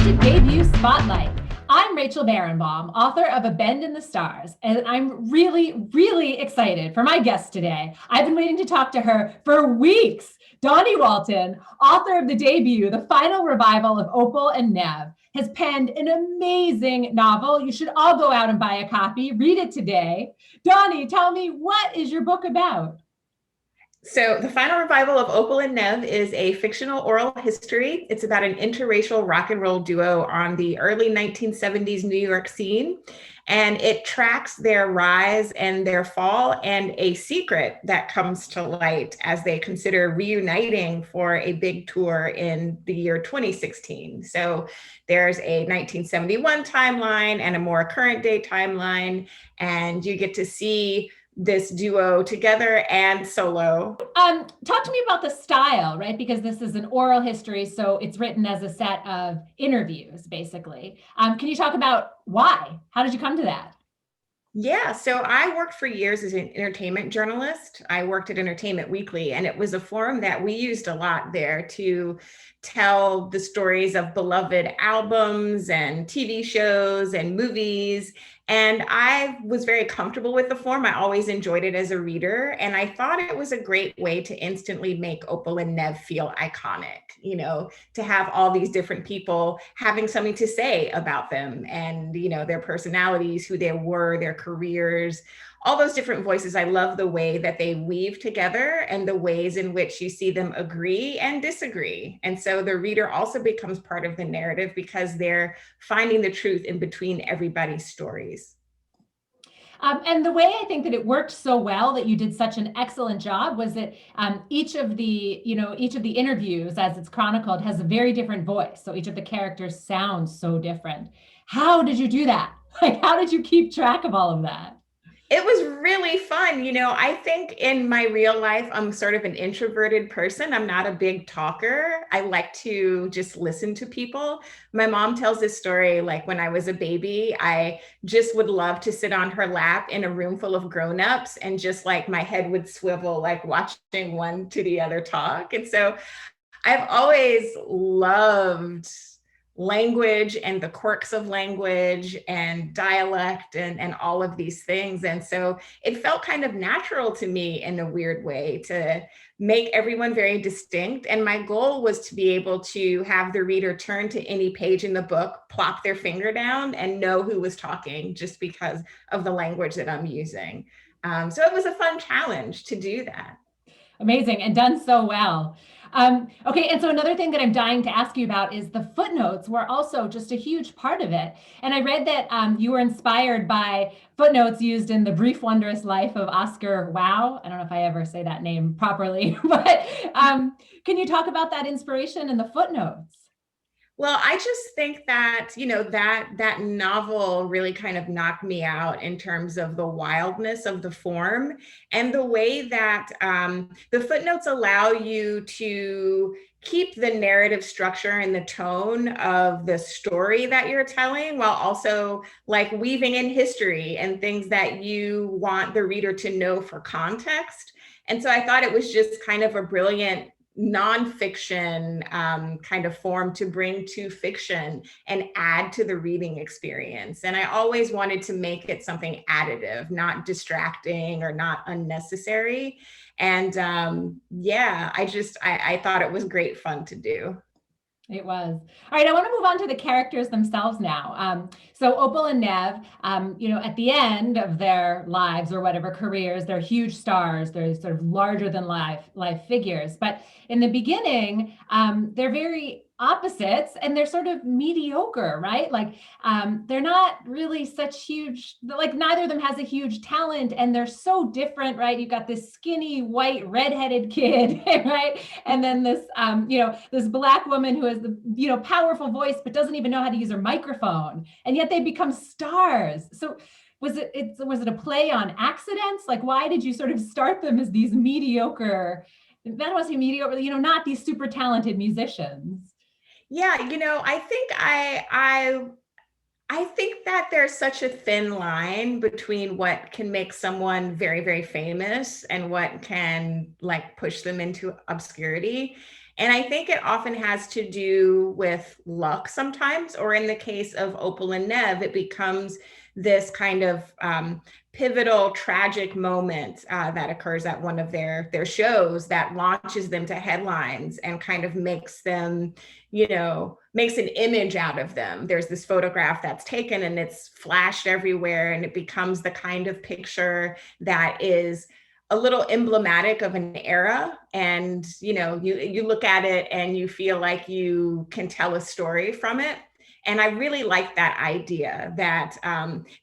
to Debut Spotlight. I'm Rachel Barenbaum, author of A Bend in the Stars, and I'm really excited for my guest today. I've been waiting to talk to her for weeks. Dawnie Walton, author of the debut, the final revival of OPAL and NEV, has penned an amazing novel. You should all go out and buy a copy. Read it today. Dawnie, tell me, what is your book about? So, the final revival of OPAL and NEV is a fictional oral history. It's about an interracial rock and roll duo on the early 1970s New York scene. And it tracks their rise and their fall and a secret that comes to light as they consider reuniting for a big tour in the year 2016. So, there's a 1971 timeline and a more current day timeline, and you get to see this duo together and solo. Talk to me about the style, right? Because this is an oral history, so it's written as a set of interviews, basically. Can you talk about why? How did you come to that? Yeah, so I worked for years as an entertainment journalist. I worked at Entertainment Weekly, and it was a forum that we used a lot there to tell the stories of beloved albums and TV shows and movies. And I was very comfortable with the form. I always enjoyed it as a reader. And I thought it was a great way to instantly make Opal and Nev feel iconic, to have all these different people having something to say about them and, their personalities, who they were, their careers, all those different voices. I love the way that they weave together and the ways in which you see them agree and disagree. And so the reader also becomes part of the narrative because they're finding the truth in between everybody's stories. And the way I think that it worked so well, that you did such an excellent job, was that each of the interviews, as it's chronicled, has a very different voice. So each of the characters sounds so different. How did you do that? Like, how did you keep track of all of that? It was really fun. I think in my real life, I'm sort of an introverted person. I'm not a big talker. I like to just listen to people. My mom tells this story, like when I was a baby, I just would love to sit on her lap in a room full of grownups, and just like my head would swivel, like watching one to the other talk. And so I've always loved language and the quirks of language and dialect and all of these things. And so it felt kind of natural to me in a weird way to make everyone very distinct. And my goal was to be able to have the reader turn to any page in the book, plop their finger down, and know who was talking just because of the language that I'm using. So it was a fun challenge to do that. Amazing, and done so well. Okay, and so another thing that I'm dying to ask you about is the footnotes were also just a huge part of it. And I read that you were inspired by footnotes used in The Brief Wondrous Life of Oscar Wow. I don't know if I ever say that name properly, but can you talk about that inspiration and the footnotes? Well, I just think that, that novel really kind of knocked me out in terms of the wildness of the form and the way that the footnotes allow you to keep the narrative structure and the tone of the story that you're telling, while also like weaving in history and things that you want the reader to know for context. And so I thought it was just kind of a brilliant nonfiction kind of form to bring to fiction and add to the reading experience. And I always wanted to make it something additive, not distracting or not unnecessary. And I thought it was great fun to do. It was. All right, I want to move on to the characters themselves now. So Opal and Nev, at the end of their lives or whatever careers, they're huge stars. They're sort of larger than life figures. But in the beginning, they're very opposites, and they're sort of mediocre, right? Like they're not really such huge, like neither of them has a huge talent, and they're so different, right? You've got this skinny white redheaded kid, right? And then this this black woman who has the powerful voice but doesn't even know how to use her microphone, and yet they become stars. So was it a play on accidents? Like, why did you sort of start them as these mediocre, I don't want to say mediocre, not these super talented musicians? Yeah, I think that there's such a thin line between what can make someone very, very famous and what can like push them into obscurity. And I think it often has to do with luck sometimes, or in the case of Opal and Nev, it becomes this kind of pivotal, tragic moment that occurs at one of their shows that launches them to headlines and kind of makes them, makes an image out of them. There's this photograph that's taken and it's flashed everywhere, and it becomes the kind of picture that is a little emblematic of an era. And you look at it and you feel like you can tell a story from it. And I really like that idea that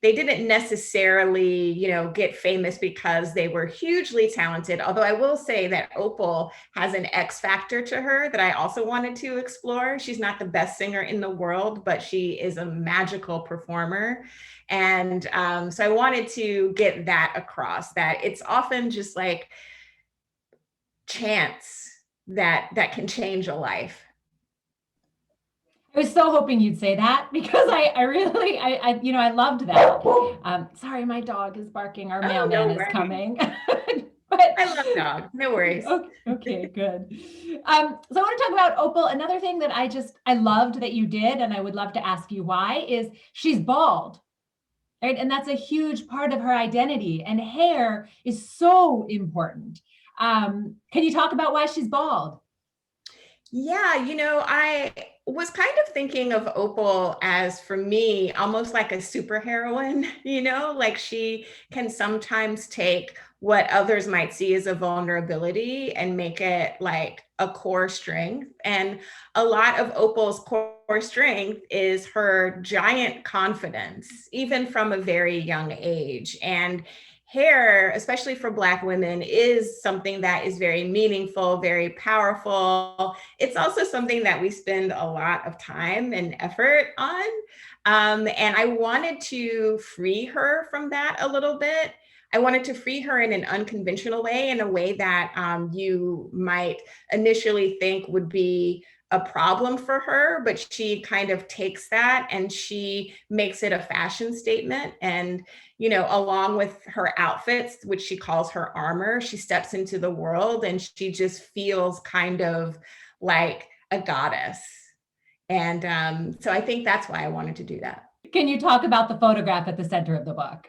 they didn't necessarily, get famous because they were hugely talented. Although I will say that Opal has an X factor to her that I also wanted to explore. She's not the best singer in the world, but she is a magical performer. And so I wanted to get that across, that it's often just like chance that can change a life. I was so hoping you'd say that, because I really, I loved that. Sorry, my dog is barking. Our mailman is coming. But I love dogs. No worries. Okay, good. So I want to talk about Opal. Another thing that I loved that you did, and I would love to ask you why, is she's bald. Right? And that's a huge part of her identity. And hair is so important. Can you talk about why she's bald? Yeah, I was kind of thinking of Opal as, for me, almost like a superheroine, like she can sometimes take what others might see as a vulnerability and make it like a core strength. And a lot of Opal's core strength is her giant confidence, even from a very young age. And hair, especially for Black women, is something that is very meaningful, very powerful. It's also something that we spend a lot of time and effort on. And I wanted to free her from that a little bit. I wanted to free her in an unconventional way, in a way that you might initially think would be a problem for her, but she kind of takes that and she makes it a fashion statement. And along with her outfits, which she calls her armor, she steps into the world and she just feels kind of like a goddess. And so I think that's why I wanted to do that. Can you talk about the photograph at the center of the book?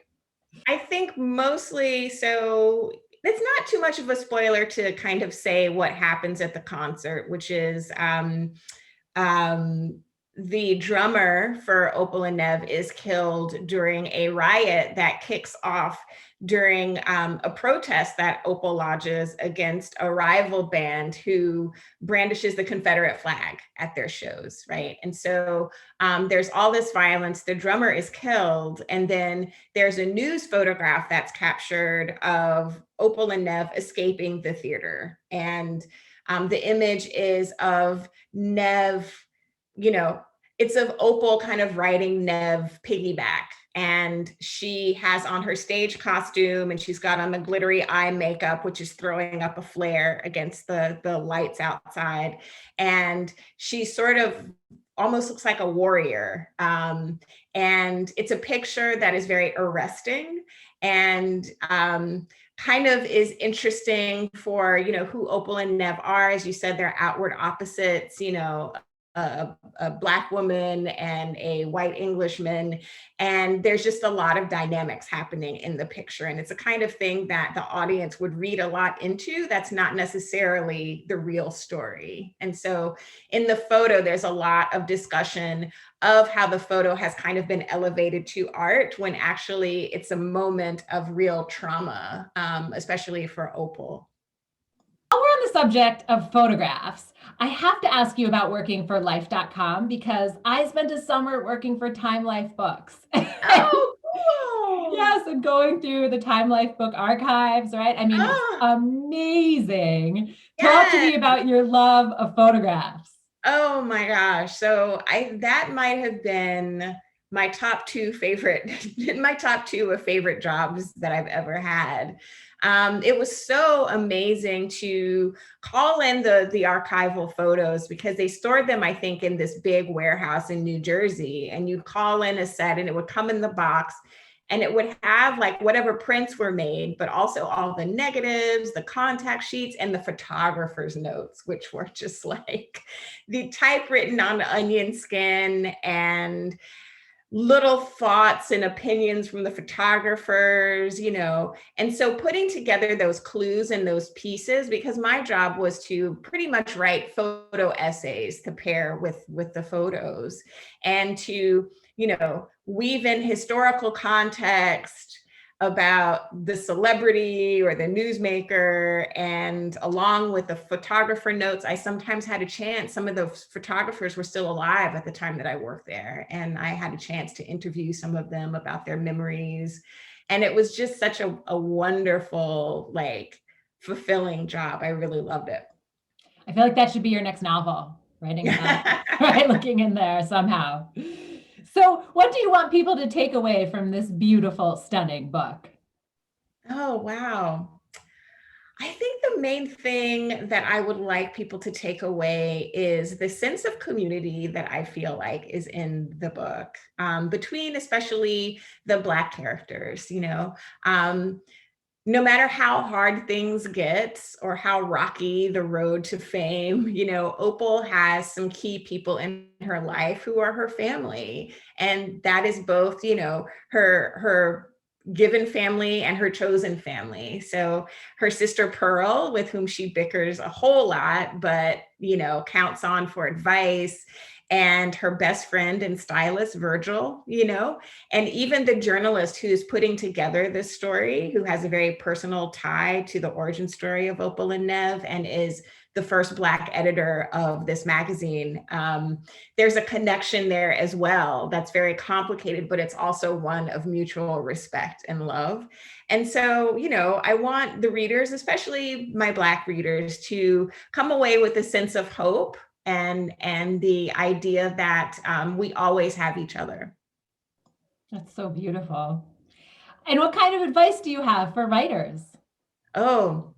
I think mostly, so it's not too much of a spoiler to kind of say what happens at the concert, which is the drummer for Opal and Nev is killed during a riot that kicks off during a protest that Opal lodges against a rival band who brandishes the Confederate flag at their shows, right? And so there's all this violence, the drummer is killed, and then there's a news photograph that's captured of Opal and Nev escaping the theater. And the image is of Nev, it's of Opal kind of riding Nev piggyback. And she has on her stage costume and she's got on the glittery eye makeup, which is throwing up a flare against the lights outside. And she sort of almost looks like a warrior. And it's a picture that is very arresting and kind of is interesting for, who Opal and Nev are. As you said, they're outward opposites, a Black woman and a white Englishman. And there's just a lot of dynamics happening in the picture. And it's a kind of thing that the audience would read a lot into that's not necessarily the real story. And so in the photo, there's a lot of discussion of how the photo has kind of been elevated to art when actually it's a moment of real trauma, especially for Opal. While we're on the subject of photographs, I have to ask you about working for life.com, because I spent a summer working for Time Life books. Oh, cool. Yes, and going through the Time Life book archives, right? I mean, it's amazing. Talk to me about your love of photographs. Oh my gosh. So that might have been my top two of favorite jobs that I've ever had. It was so amazing to call in the archival photos, because they stored them, I think, in this big warehouse in New Jersey, and you'd call in a set and it would come in the box. and it would have like whatever prints were made, but also all the negatives, the contact sheets, and the photographer's notes, which were just like the typewritten on the onion skin, and little thoughts and opinions from the photographers, and so putting together those clues and those pieces, because my job was to pretty much write photo essays to pair with the photos, and to weave in historical context about the celebrity or the newsmaker. And along with the photographer notes, I sometimes had a chance, some of the photographers were still alive at the time that I worked there, and I had a chance to interview some of them about their memories. And it was just such a wonderful, like, fulfilling job. I really loved it. I feel like that should be your next novel, writing about, right, looking in there somehow. So what do you want people to take away from this beautiful, stunning book? Oh, wow. I think the main thing that I would like people to take away is the sense of community that I feel like is in the book, between especially the Black characters. No matter how hard things get or how rocky the road to fame, Opal has some key people in her life who are her family. And that is both, her given family and her chosen family. So her sister Pearl, with whom she bickers a whole lot, but, counts on for advice, and her best friend and stylist, Virgil, and even the journalist who's putting together this story, who has a very personal tie to the origin story of Opal and Nev, and is the first Black editor of this magazine. There's a connection there as well that's very complicated, but it's also one of mutual respect and love. And so, I want the readers, especially my Black readers, to come away with a sense of hope and the idea that we always have each other. That's so beautiful. And what kind of advice do you have for writers? Oh,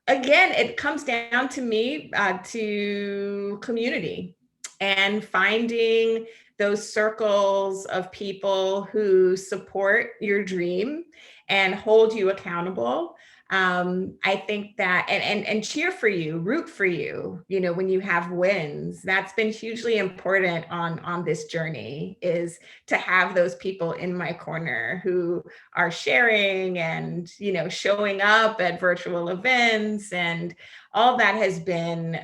again, it comes down to me, to community, and finding those circles of people who support your dream and hold you accountable. I think that, and cheer for you, root for you, when you have wins. That's been hugely important on this journey, is to have those people in my corner who are sharing and, showing up at virtual events, and all that has been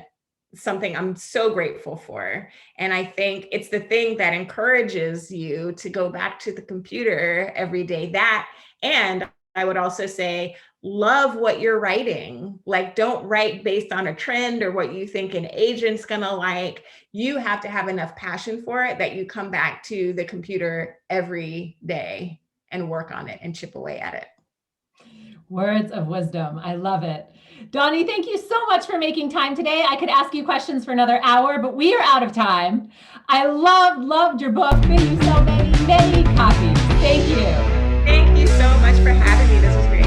something I'm so grateful for. And I think it's the thing that encourages you to go back to the computer every day. That, and I would also say, love what you're writing. Like, don't write based on a trend or what you think an agent's gonna like. You have to have enough passion for it that you come back to the computer every day and work on it and chip away at it. Words of wisdom. I love it. Dawnie, thank you so much for making time today. I could ask you questions for another hour, but we are out of time. I loved your book. Thank you so many copies. Thank you. Thank you so much for having me. This was great.